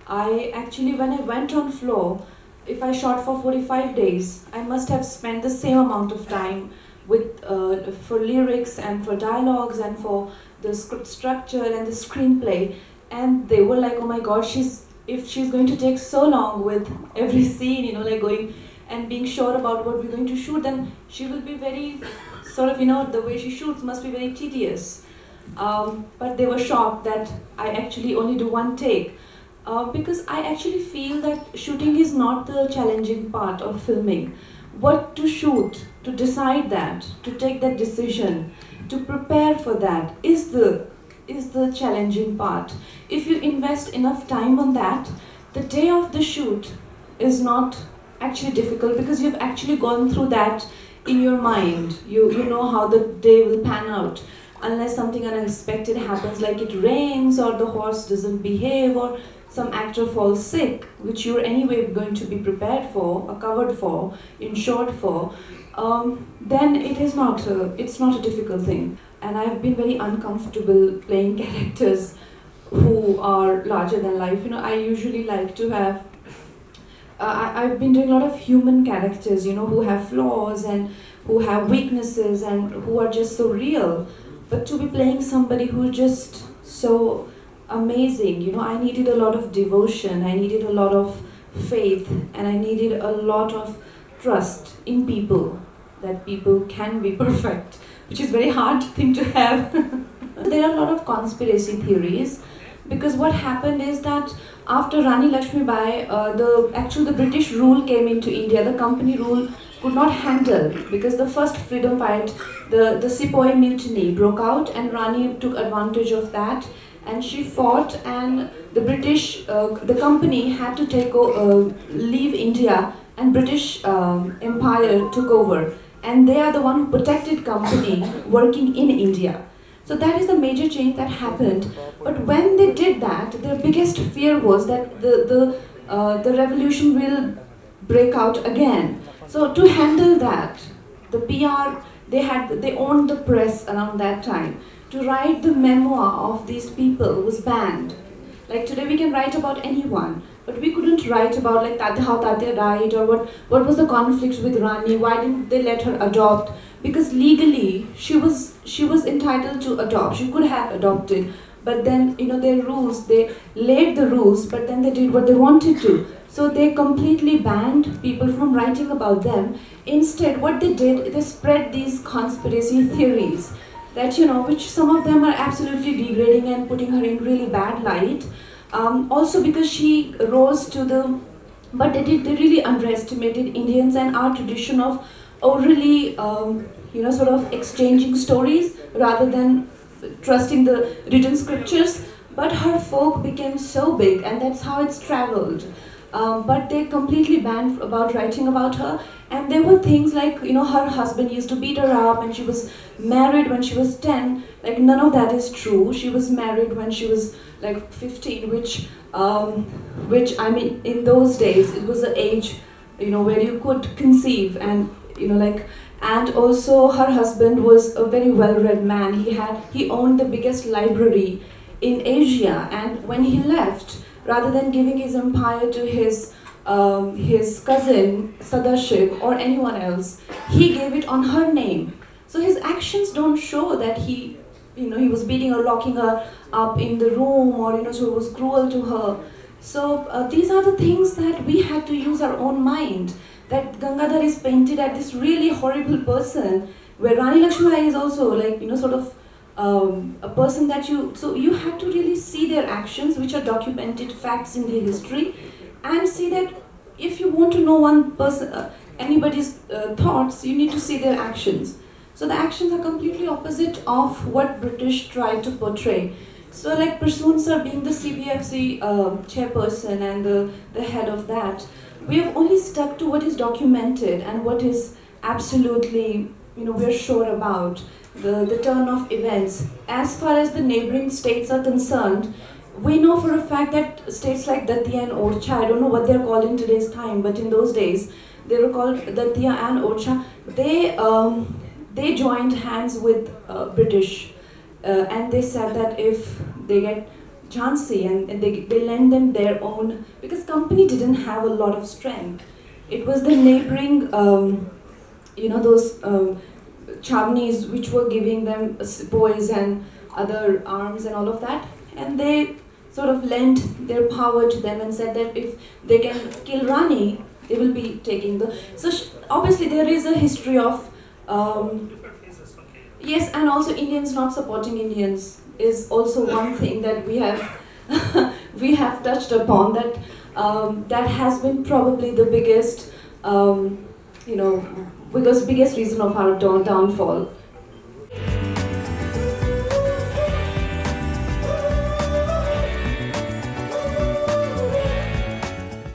I actually, when I went on floor, if I shot for 45 days, I must have spent the same amount of time with for lyrics and for dialogues and for the script structure and the screenplay. And they were like, oh my god, if she's going to take so long with every scene, like going and being sure about what we're going to shoot, then she will be very sort of, the way she shoots must be very tedious. But they were shocked that I actually only do one take. Because I actually feel that shooting is not the challenging part of filming. What to shoot, to decide that, to take that decision, to prepare for that is the challenging part. If you invest enough time on that, the day of the shoot is not actually difficult because you've actually gone through that in your mind. You know how the day will pan out. Unless something unexpected happens, like it rains or the horse doesn't behave or some actor falls sick, which you're anyway going to be prepared for, or covered for, insured for, then it's not a difficult thing. And I've been very uncomfortable playing characters who are larger than life. I usually like to have, I've been doing a lot of human characters, who have flaws and who have weaknesses and who are just so real. But to be playing somebody who's just so amazing, I needed a lot of devotion, I needed a lot of faith, and I needed a lot of trust in people, that people can be perfect, which is a very hard thing to have. There are a lot of conspiracy theories, because what happened is that after Rani Lakshmibai, the British rule came into India, the company rule could not handle, because the first freedom fight, the Sepoy mutiny broke out, and Rani took advantage of that, and she fought, and the British, the company had to leave India, and British Empire took over, and they are the one who protected company working in India. So that is the major change that happened. But when they did that, their biggest fear was that the revolution will break out again. So to handle that, the PR, they owned the press around that time. To write the memoir of these people was banned. Like today we can write about anyone, but we couldn't write about like how Tatya died, or what was the conflict with Rani, why didn't they let her adopt? Because legally she was entitled to adopt, she could have adopted, but then their rules, they laid the rules, but then they did what they wanted to. So they completely banned people from writing about them. Instead, what they did, they spread these conspiracy theories that, which some of them are absolutely degrading and putting her in really bad light. Also because she rose to the, but they really underestimated Indians and our tradition of orally, sort of exchanging stories rather than trusting the written scriptures. But her folk became so big, and that's how it's traveled. But they completely banned about writing about her, and there were things like, her husband used to beat her up, and she was married when she was 10. Like, none of that is true. She was married when she was like 15, which I mean, in those days, it was the age, where you could conceive, and, and also her husband was a very well-read man. He owned the biggest library in Asia, and when he left, rather than giving his empire to his cousin Sadashiv or anyone else, he gave it on her name. So his actions don't show that he was beating or locking her up in the room, or so was cruel to her. So these are the things that we had to use our own mind. That Gangadhar is painted as this really horrible person, where Rani Lakshmibai is also like sort of a person that so you have to really see their actions, which are documented facts in the history, and see that if you want to know one person, anybody's thoughts, you need to see their actions. So the actions are completely opposite of what British tried to portray. So like Prasoon sir being the CBFC chairperson and the head of that, we have only stuck to what is documented and what is absolutely, we're sure about. The turn of events. As far as the neighboring states are concerned, we know for a fact that states like Datia and Orcha, I don't know what they're called in today's time, but in those days, they were called Datia and Orcha. They joined hands with British, and they said that if they get Jhansi, and they lent them their own, because company didn't have a lot of strength. It was the neighboring, those Chavnis which were giving them boys and other arms and all of that, and they sort of lent their power to them and said that if they can kill Rani, they will be taking the. So obviously there is a history of. Yes, and also Indians not supporting Indians is also one thing that we have we have touched upon. That has been probably the biggest, biggest reason of our downfall.